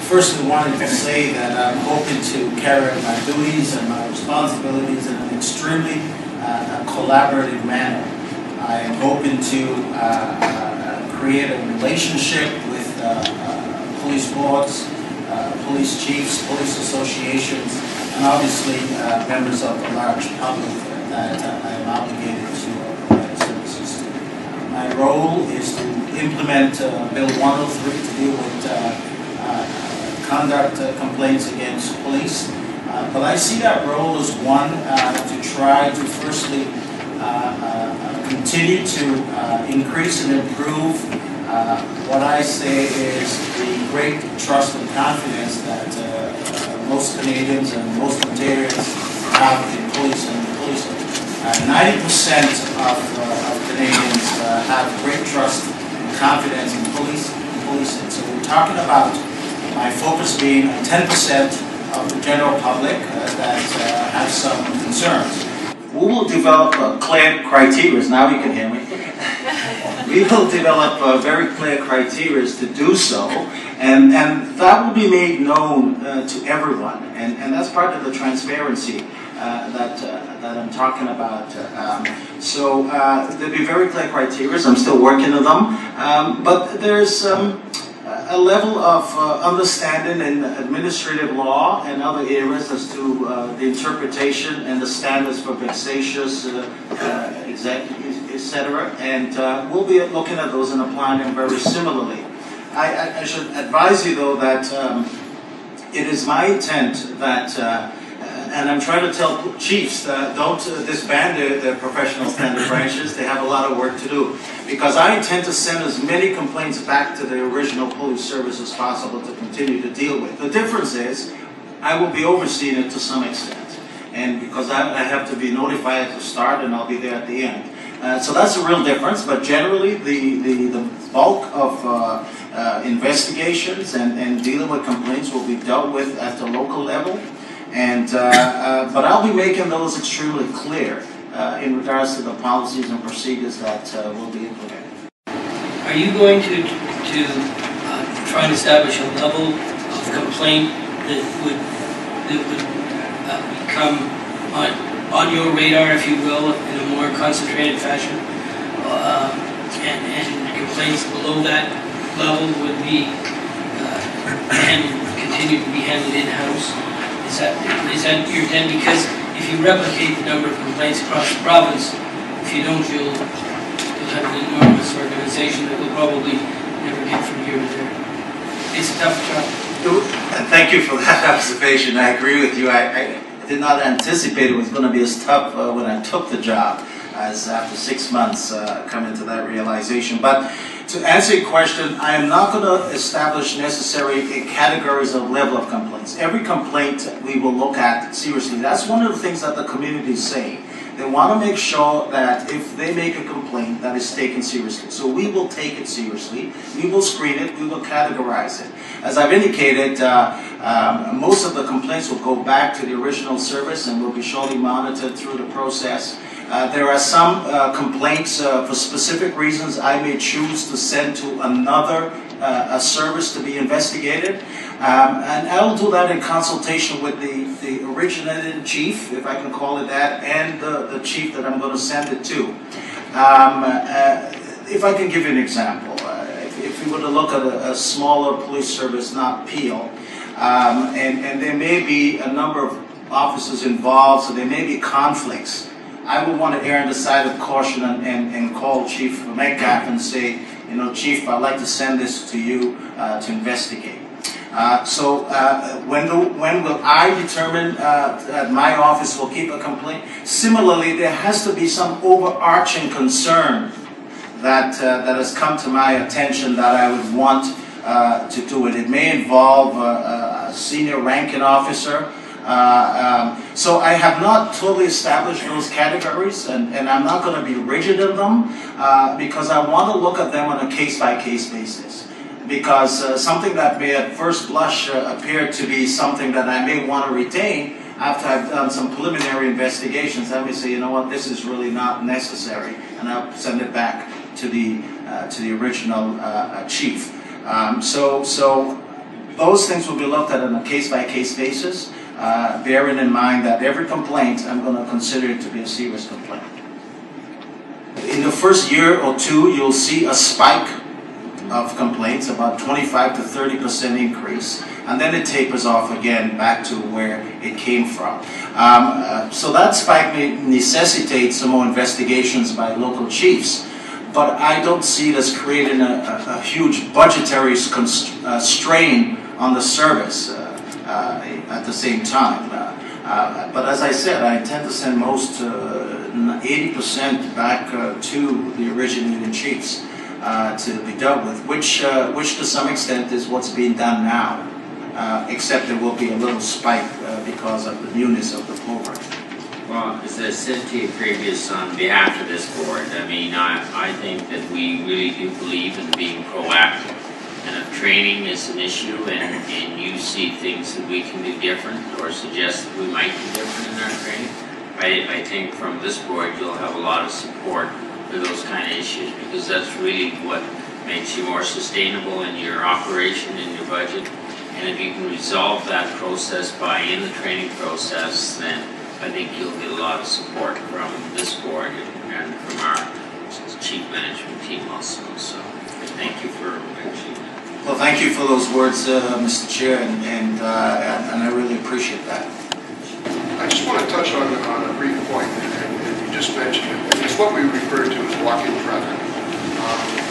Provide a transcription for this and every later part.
firstly wanted to say that I'm hoping to carry out my duties and my responsibilities in an extremely collaborative manner. I am hoping to create a relationship with police boards, police chiefs, police associations, and obviously members of the large public that I am obligated to provide services to. My role is to implement Bill 103 to deal with conduct complaints against police. But I see that role as one to try to firstly continue to increase and improve what I say is the great trust and confidence that most Canadians and most Ontarians have in police and policing. 90% of Canadians have great trust and confidence in police and policing. So we're talking about my focus being 10% of the general public that have some concerns. We will develop clear criteria. Now you can hear me. We will develop very clear criteria to do so, and that will be made known to everyone, and that's part of the transparency that I'm talking about. So there'll be very clear criteria. I'm still working on them, but there's a level of understanding in administrative law and other areas as to the interpretation and the standards for vexatious, etc. And we'll be looking at those and applying them very similarly. I should advise you, though, that it is my intent that, and I'm trying to tell chiefs that don't disband their professional standard branches. They have a lot of work to do. Because I intend to send as many complaints back to the original police service as possible to continue to deal with. The difference is, I will be overseeing it to some extent. And because I have to be notified at the start and I'll be there at the end. So that's a real difference, but generally the bulk of investigations and dealing with complaints will be dealt with at the local level. And but I'll be making those extremely clear in regards to the policies and procedures that will be implemented. Are you going to try and establish a level of complaint that would become on your radar, if you will, in a more concentrated fashion, and complaints below that level would be continue to be handled in-house? Is that your intent? Because if you replicate the number of complaints across the province, if you don't, you'll have an enormous organization that will probably never get from here to there. It's a tough job. Thank you for that observation. I agree with you. I did not anticipate it was going to be as tough when I took the job, as after 6 months coming to that realization. But to answer your question, I am not going to establish necessary categories of level of complaints. Every complaint we will look at seriously. That's one of the things that the community is saying. They want to make sure that if they make a complaint, that is taken seriously. So we will take it seriously. We will screen it. We will categorize it. As I've indicated, most of the complaints will go back to the original service and will be shortly monitored through the process. There are some complaints for specific reasons I may choose to send to another a service to be investigated. And I'll do that in consultation with the originating chief, if I can call it that, and the chief that I'm going to send it to. If I can give you an example, if we were to look at a smaller police service, not Peel, and there may be a number of officers involved, so there may be conflicts, I would want to err on the side of caution and call Chief Metcalf and say, you know, Chief, I'd like to send this to you to investigate. So when will I determine that my office will keep a complaint? Similarly, there has to be some overarching concern that has come to my attention that I would want to do it. It may involve a senior ranking officer. So I have not totally established those categories, and I'm not going to be rigid in them because I want to look at them on a case-by-case basis. Because something that may at first blush appear to be something that I may want to retain, after I've done some preliminary investigations, I may say, you know what, this is really not necessary, and I'll send it back to the original chief. So those things will be looked at on a case-by-case basis, bearing in mind that every complaint I'm going to consider it to be a serious complaint. In the first year or two, you'll see a spike of complaints, about 25 to 30% increase, and then it tapers off again back to where it came from. So that spike may necessitate some more investigations by local chiefs, but I don't see it as creating a huge budgetary strain on the service at the same time. But as I said, I intend to send most 80% back to the originating chiefs to be dealt with, which to some extent is what's being done now, except there will be a little spike because of the newness of the program. Well, as I said to you previous on behalf of this board, I mean, I think that we really do believe in being proactive. And if training is an issue and you see things that we can do different or suggest that we might do different in our training, I think from this board you'll have a lot of support for those kind of issues, because that's really what makes you more sustainable in your operation, in your budget. And if you can resolve that process in the training process, then I think you'll get a lot of support from this board and from our chief management team also. So thank you for mentioning that. Well, thank you for those words, Mr. Chair, and I really appreciate that. I just want to touch on a brief point, and you just mentioned it. It's what we refer to as walk-in traffic.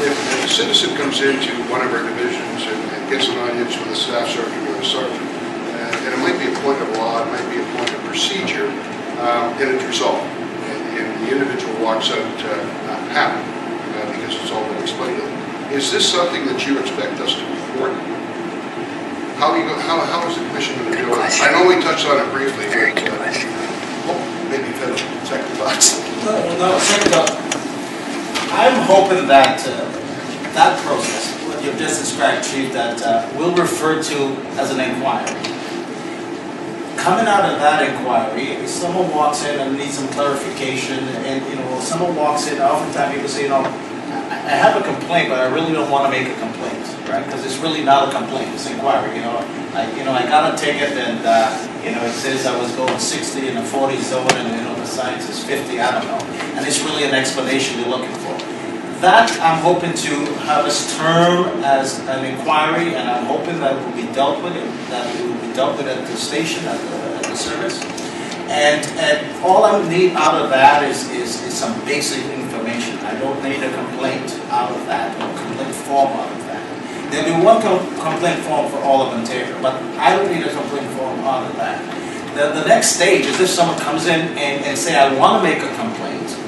If a citizen comes into one of our divisions and gets an audience with a staff sergeant or a sergeant, and it might be a point of law, it might be a point of procedure, and it's resolved, and the individual walks out happy because it's all been explained to them. Is this something that you expect us to report? How is the commission going to do it? I know we touched on it briefly. Very good question. Maybe finish second thoughts. No, second thought. I'm hoping that that process, what you've just described, Chief, that we'll refer to as an inquiry. Coming out of that inquiry, if someone walks in and needs some clarification, and someone walks in, oftentimes people say, I have a complaint, but I really don't want to make a complaint, right? Because it's really not a complaint; it's inquiry. I got a ticket, and it says I was going 60 in a 40 zone, and the sign says 50. I don't know, and it's really an explanation you're looking for. That I'm hoping to have us term as an inquiry, and I'm hoping that it will be dealt with, at the station, at the service. And all I need out of that is some basic information. I don't need a complaint out of that, or a complaint form out of that. There'll be one complaint form for all of Ontario, but I don't need a complaint form out of that. The next stage is if someone comes in and say, I want to make a complaint.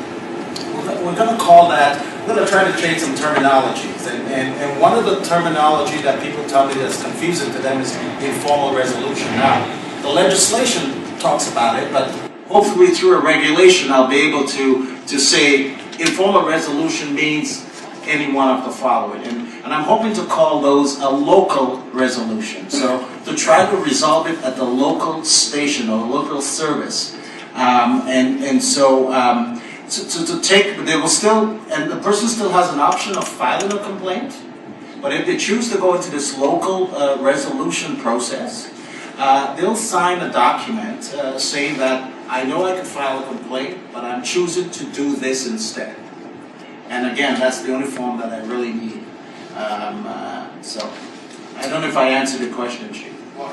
We're going to call that, we're going to try to change some terminologies. And one of the terminology that people tell me that's confusing to them is informal resolution. Now, the legislation talks about it, but hopefully through a regulation I'll be able to say informal resolution means any one of the following. And I'm hoping to call those a local resolution. So to try to resolve it at the local station or local service. To take, they will still, and the person still has an option of filing a complaint, but if they choose to go into this local resolution process, they'll sign a document saying that I know I can file a complaint, but I'm choosing to do this instead. And again, that's the only form that I really need. So I don't know if I answered the question, Chief. Well,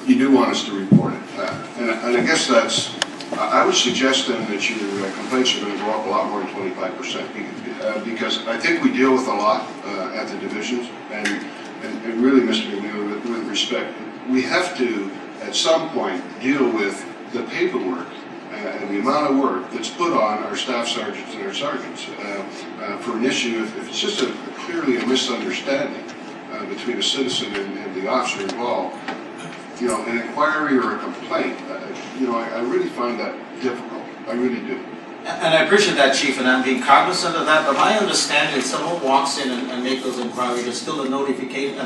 you do want us to report it, and I guess that's. I would suggest then that your complaints are going to go up a lot more than 25%, because I think we deal with a lot at the divisions, and really, Mr. McNeely, with respect, we have to at some point deal with the paperwork and the amount of work that's put on our staff sergeants and our sergeants for an issue. If it's just clearly a misunderstanding between a citizen and the officer involved, an inquiry or a complaint, I really find that difficult. I really do. And I appreciate that, Chief, and I'm being cognizant of that. But my understanding is someone walks in and makes those inquiries, there's still a notification, a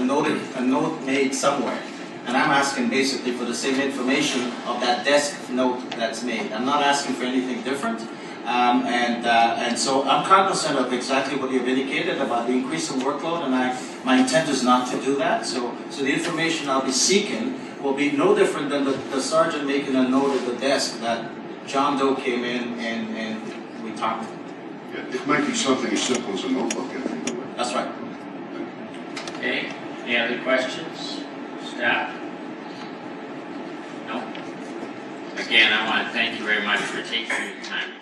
note made somewhere. And I'm asking basically for the same information of that desk note that's made. I'm not asking for anything different. And so I'm cognizant of exactly what you've indicated about the increase in workload, and my intent is not to do that. So the information I'll be seeking will be no different than the sergeant making a note at the desk that John Doe came in and we talked. Yeah, it might be something as simple as a notebook entry. That's right. Okay, any other questions, staff? No? Again, I want to thank you very much for taking your time.